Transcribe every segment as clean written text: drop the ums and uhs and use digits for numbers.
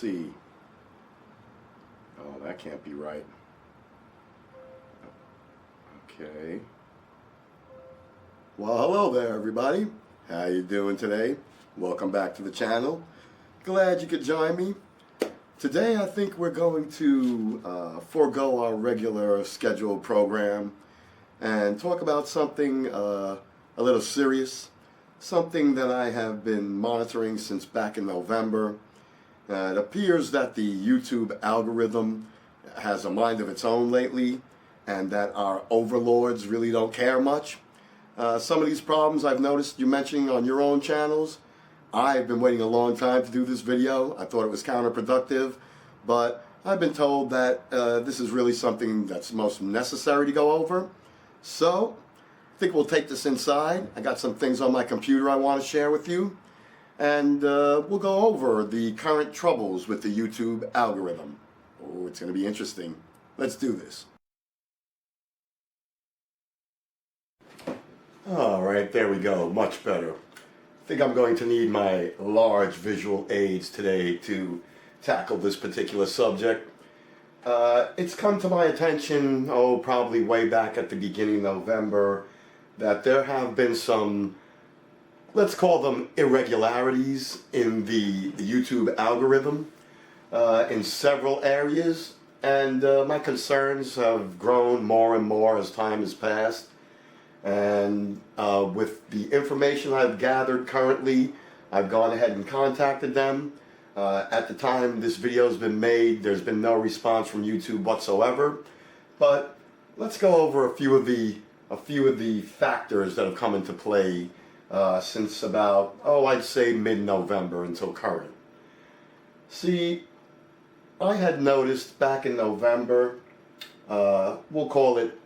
see. Oh, that can't be right. Okay. Well, hello there, everybody. How you doing today? Welcome back to the channel. Glad you could join me. Today, I think we're going to forego our regular scheduled program and talk about something a little serious. Something that I have been monitoring since back in November. It appears that the YouTube algorithm has a mind of its own lately, and that our overlords really don't care much. Some of these problems I've noticed you mentioning on your own channels. I've been waiting a long time to do this video. I thought it was counterproductive, but I've been told that this is really something that's most necessary to go over. So, I think we'll take this inside. I got some things on my computer I want to share with you. And we'll go over the current troubles with the YouTube algorithm. Oh, it's going to be interesting. Let's do this. All right, there we go. Much better. I think I'm going to need my large visual aids today to tackle this particular subject. It's come to my attention, probably way back at the beginning of November, that there have been some, let's call them irregularities in the YouTube algorithm in several areas, and my concerns have grown more and more as time has passed. And with the information I've gathered currently, I've gone ahead and contacted them. At the time this video has been made, there's been no response from YouTube whatsoever. But let's go over a few of the factors that have come into play since about, I'd say mid-November until current. See, I had noticed back in November, we'll call it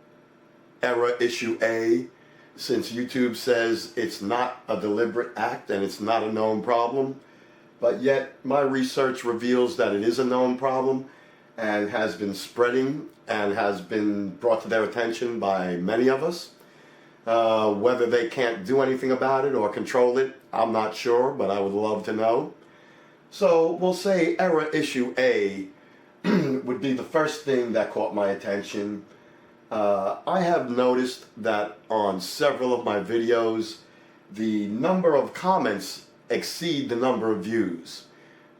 error issue A, since YouTube says it's not a deliberate act and it's not a known problem, but yet my research reveals that it is a known problem and has been spreading and has been brought to their attention by many of us. Whether they can't do anything about it or control it, I'm not sure, but I would love to know. So we'll say error issue A would be the first thing that caught my attention. I have noticed that on several of my videos, the number of comments exceed the number of views,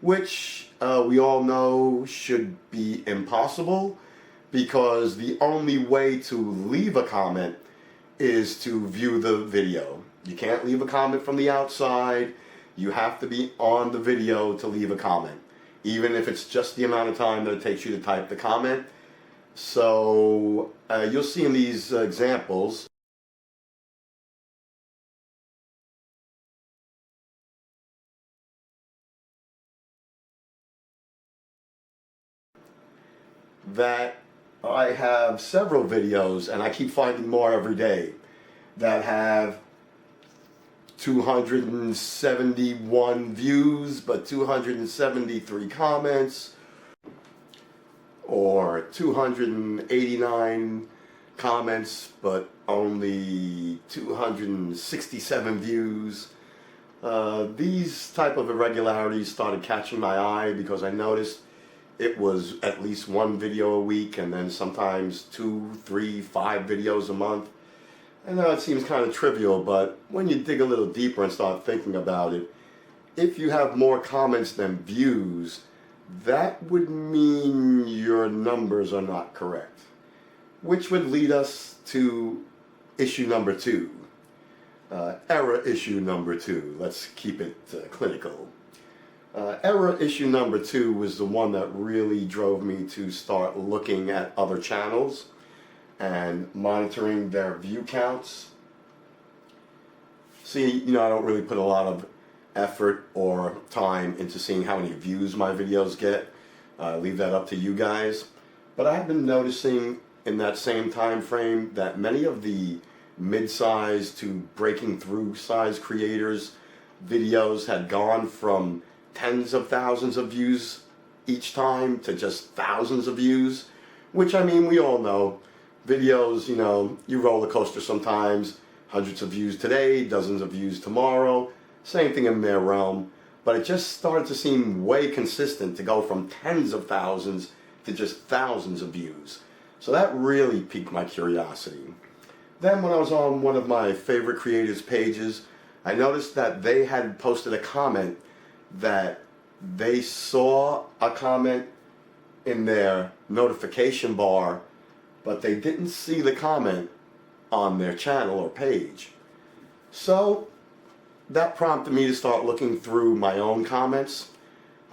which we all know should be impossible, because the only way to leave a comment is to view the video. You can't leave a comment from the outside. You have to be on the video to leave a comment, even if it's just the amount of time that it takes you to type the comment. So you'll see in these examples that I have several videos, and I keep finding more every day, that have 271 views but 273 comments, or 289 comments but only 267 views. These type of irregularities started catching my eye because I noticed it was at least one video a week, and then sometimes 2, 3, 5 videos a month. I know it seems kind of trivial, but when you dig a little deeper and start thinking about it, if you have more comments than views, that would mean your numbers are not correct. Which would lead us to issue number 2. Error issue number 2. Let's keep it clinical. Error issue number 2 was the one that really drove me to start looking at other channels and monitoring their view counts. See, I don't really put a lot of effort or time into seeing how many views my videos get. Leave that up to you guys. But I've been noticing in that same time frame that many of the mid-size to breaking through size creators' videos had gone from tens of thousands of views each time to just thousands of views, which, I mean, we all know videos, you roller coaster sometimes, hundreds of views today, dozens of views tomorrow, same thing in their realm. but it just started to seem way consistent to go from tens of thousands to just thousands of views. So that really piqued my curiosity. Then when I was on one of my favorite creators' pages, I noticed that they had posted a comment that they saw a comment in their notification bar, but they didn't see the comment on their channel or page. So that prompted me to start looking through my own comments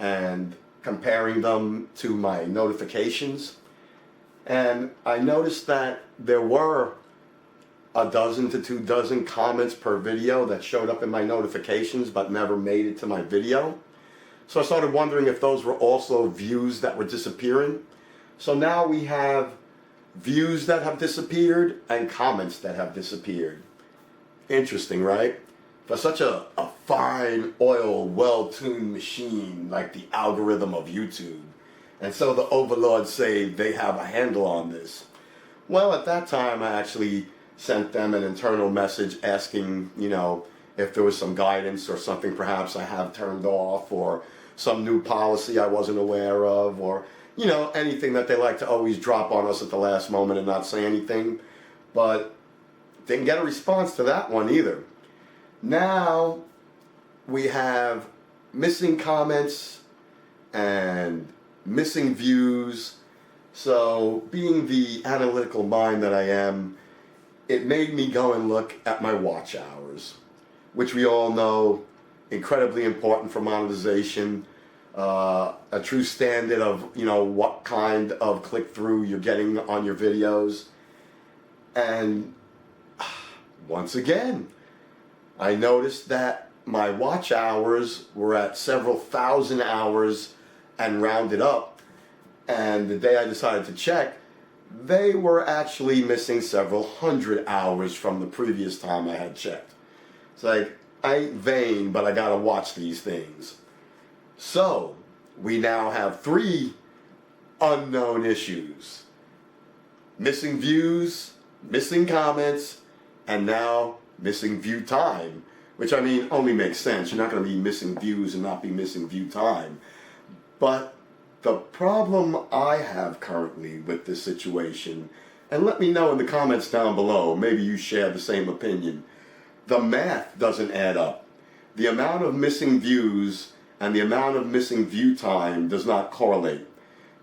and comparing them to my notifications. And I noticed that there were a dozen to 2 dozen comments per video that showed up in my notifications but never made it to my video. So I started wondering if those were also views that were disappearing. So now we have views that have disappeared and comments that have disappeared. Interesting, right? For such a fine, oiled, well-tuned machine like the algorithm of YouTube. And so the overlords say they have a handle on this. Well, at that time I actually sent them an internal message asking, if there was some guidance or something perhaps I have turned off, or some new policy I wasn't aware of, or anything that they like to always drop on us at the last moment and not say anything. But didn't get a response to that one either. Now we have missing comments and missing views. So being the analytical mind that I am, it made me go and look at my watch hours, which we all know incredibly important for monetization, a true standard of what kind of click-through you're getting on your videos. And once again, I noticed that my watch hours were at several thousand hours and rounded up, and the day I decided to check, they were actually missing several hundred hours from the previous time I had checked. It's like, I ain't vain, but I gotta watch these things. So, we now have 3 unknown issues. Missing views, missing comments, and now missing view time. Which, I mean, only makes sense. You're not gonna be missing views and not be missing view time. But the problem I have currently with this situation, and let me know in the comments down below, maybe you share the same opinion, the math doesn't add up. The amount of missing views and the amount of missing view time does not correlate.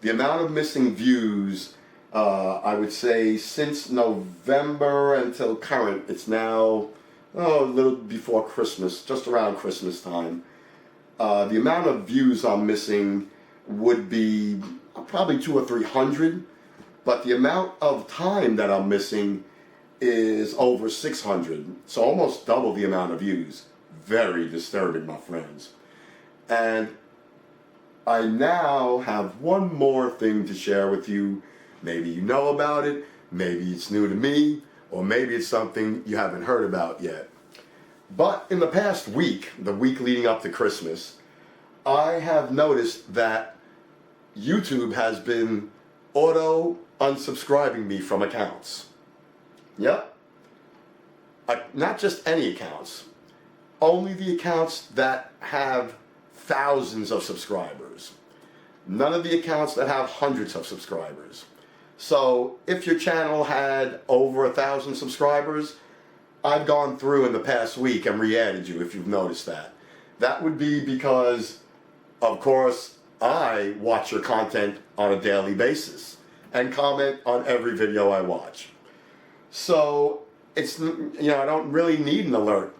The amount of missing views, I would say since November until current, it's now a little before Christmas, just around Christmas time. The amount of views I'm missing would be probably 200 or 300, but the amount of time that I'm missing is over 600, so almost double the amount of views. Very disturbing, my friends. And I now have one more thing to share with you. Maybe you know about it, maybe it's new to me, or maybe it's something you haven't heard about yet. But in the past week, the week leading up to Christmas, I have noticed that YouTube has been auto-unsubscribing me from accounts. Yep. Not just any accounts. Only the accounts that have thousands of subscribers. None of the accounts that have hundreds of subscribers. So if your channel had over 1,000 subscribers, I've gone through in the past week and re-added you if you've noticed that. That would be because, of course, I watch your content on a daily basis and comment on every video I watch. So it's, I don't really need an alert.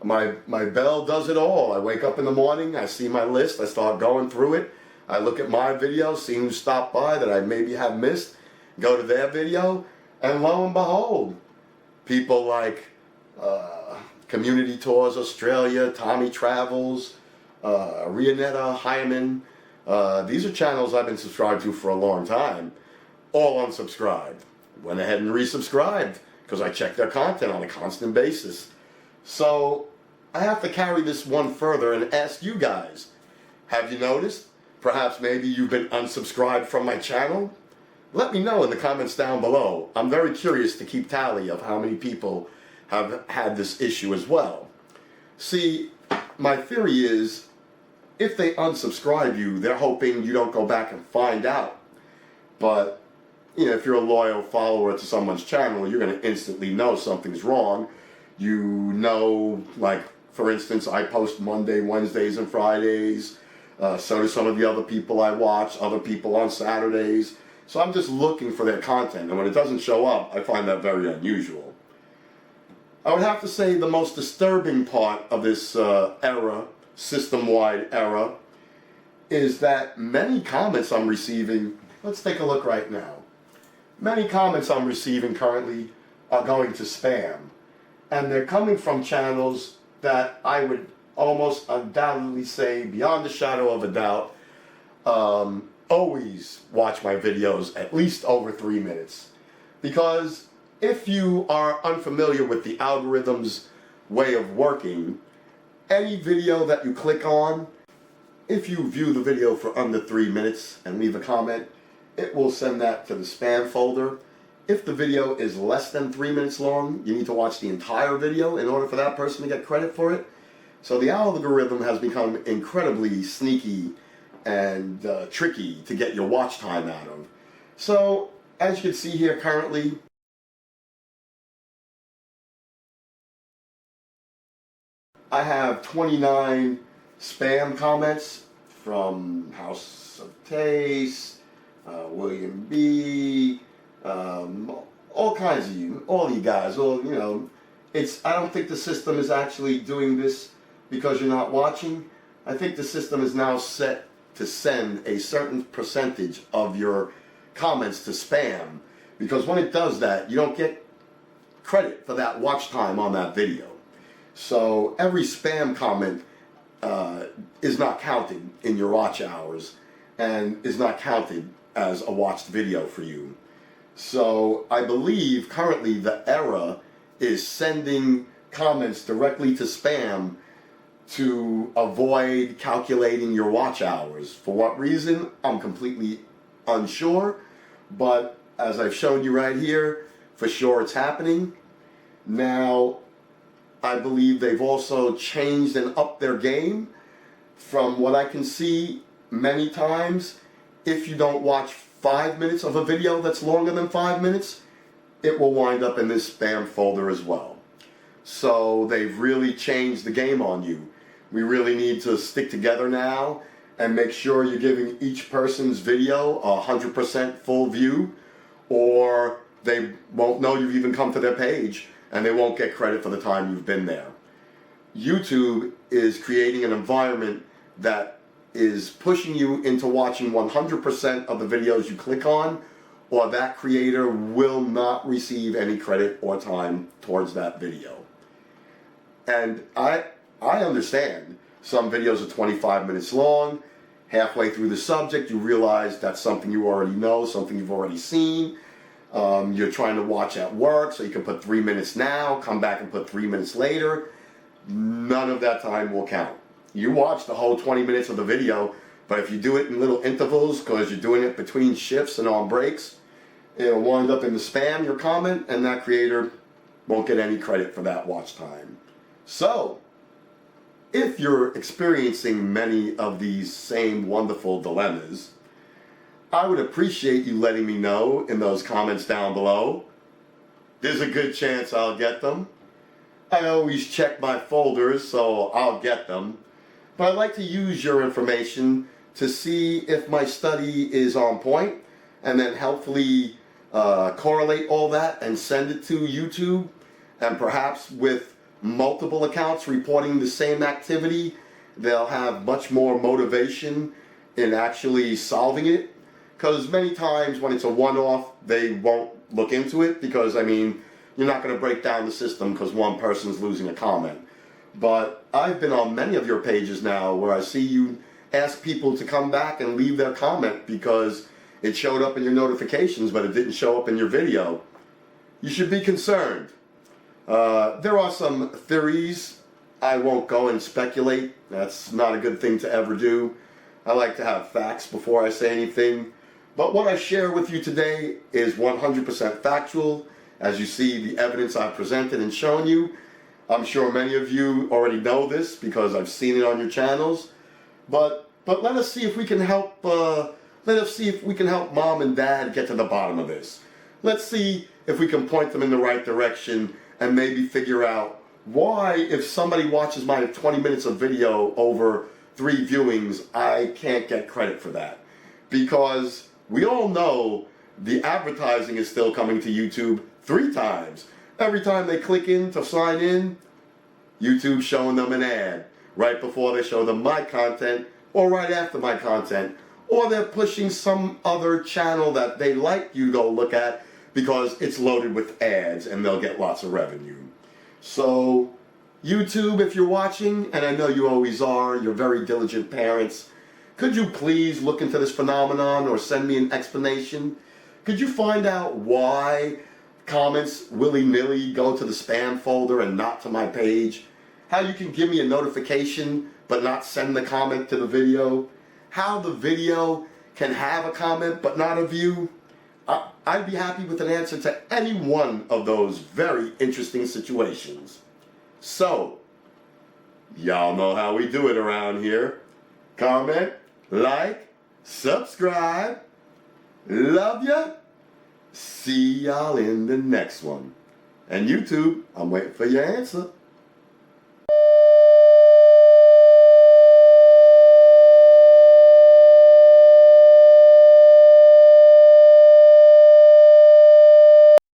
My bell does it all. I wake up in the morning, I see my list, I start going through it, I look at my videos, see who stopped by that I maybe have missed, go to their video, and lo and behold, people like Community Tours Australia, Tommy Travels, Rianetta Hyman, these are channels I've been subscribed to for a long time, all unsubscribed. Went ahead and resubscribed because I check their content on a constant basis. So I have to carry this one further and ask you guys, have you noticed? Perhaps maybe you've been unsubscribed from my channel? Let me know in the comments down below. I'm very curious to keep tally of how many people have had this issue as well. See, my theory is if they unsubscribe you, they're hoping you don't go back and find out. But you know, if you're a loyal follower to someone's channel, you're going to instantly know something's wrong. You know, like, for instance, I post Monday, Wednesdays, and Fridays. So do some of the other people I watch, other people on Saturdays. So I'm just looking for their content, and when it doesn't show up, I find that very unusual. I would have to say the most disturbing part of this era, system-wide era, is that many comments I'm receiving, let's take a look right now. Many comments I'm receiving currently are going to spam, and they're coming from channels that I would almost undoubtedly say, beyond a shadow of a doubt, always watch my videos at least over 3 minutes. Because if you are unfamiliar with the algorithm's way of working, any video that you click on, if you view the video for under 3 minutes and leave a comment, it will send that to the spam folder. If the video is less than 3 minutes long, you need to watch the entire video in order for that person to get credit for it. So the algorithm has become incredibly sneaky and tricky to get your watch time out of. So, as you can see here currently, I have 29 spam comments from House of Taste, William B, all kinds of you, all you guys, all, you know. I don't think the system is actually doing this because you're not watching. I think the system is now set to send a certain percentage of your comments to spam, because when it does that, you don't get credit for that watch time on that video. So every spam comment is not counted in your watch hours and is not counted as a watched video for you. So I believe currently the era is sending comments directly to spam to avoid calculating your watch hours. For what reason, I'm completely unsure, but as I've shown you right here, for sure it's happening. Now, I believe they've also changed and upped their game. From what I can see many times, if you don't watch 5 minutes of a video that's longer than 5 minutes, it will wind up in this spam folder as well. So they've really changed the game on you. We really need to stick together now and make sure you're giving each person's video 100% full view, or they won't know you've even come to their page and they won't get credit for the time you've been there. YouTube is creating an environment that is pushing you into watching 100% of the videos you click on, or that creator will not receive any credit or time towards that video. And I understand some videos are 25 minutes long. Halfway through the subject, you realize that's something you already know, something you've already seen. You're trying to watch at work, so you can put 3 minutes now, come back and put 3 minutes later. None of that time will count. You watch the whole 20 minutes of the video, but if you do it in little intervals, because you're doing it between shifts and on breaks, it'll wind up in the spam, your comment, and that creator won't get any credit for that watch time. So, if you're experiencing many of these same wonderful dilemmas, I would appreciate you letting me know in those comments down below. There's a good chance I'll get them. I always check my folders, so I'll get them. But I'd like to use your information to see if my study is on point, and then helpfully correlate all that and send it to YouTube, and perhaps with multiple accounts reporting the same activity, they'll have much more motivation in actually solving it. Because many times when it's a one-off, they won't look into it, because, I mean, you're not going to break down the system because one person's losing a comment. But I've been on many of your pages now where I see you ask people to come back and leave their comment because it showed up in your notifications but it didn't show up in your video. You should be concerned. There are some theories. I won't go and speculate. That's not a good thing to ever do. I like to have facts before I say anything. But what I share with you today is 100% factual. As you see, the evidence I've presented and shown you, I'm sure many of you already know this because I've seen it on your channels. But let us see if we can help. Let us see if we can help mom and dad get to the bottom of this. Let's see if we can point them in the right direction and maybe figure out why, if somebody watches my 20 minutes of video over 3 viewings, I can't get credit for that. Because we all know the advertising is still coming to YouTube 3 times. Every time they click in to sign in, YouTube's showing them an ad right before they show them my content, or right after my content, or they're pushing some other channel that they like you to go look at because it's loaded with ads and they'll get lots of revenue. So YouTube, if you're watching, and I know you always are, you're very diligent parents, could you please look into this phenomenon or send me an explanation? Could you find out why comments willy-nilly go to the spam folder and not to my page? How you can give me a notification but not send the comment to the video? How the video can have a comment but not a view? I'd be happy with an answer to any one of those very interesting situations. So, y'all know how we do it around here. Comment, like, subscribe. Love ya. See y'all in the next one. And YouTube, I'm waiting for your answer.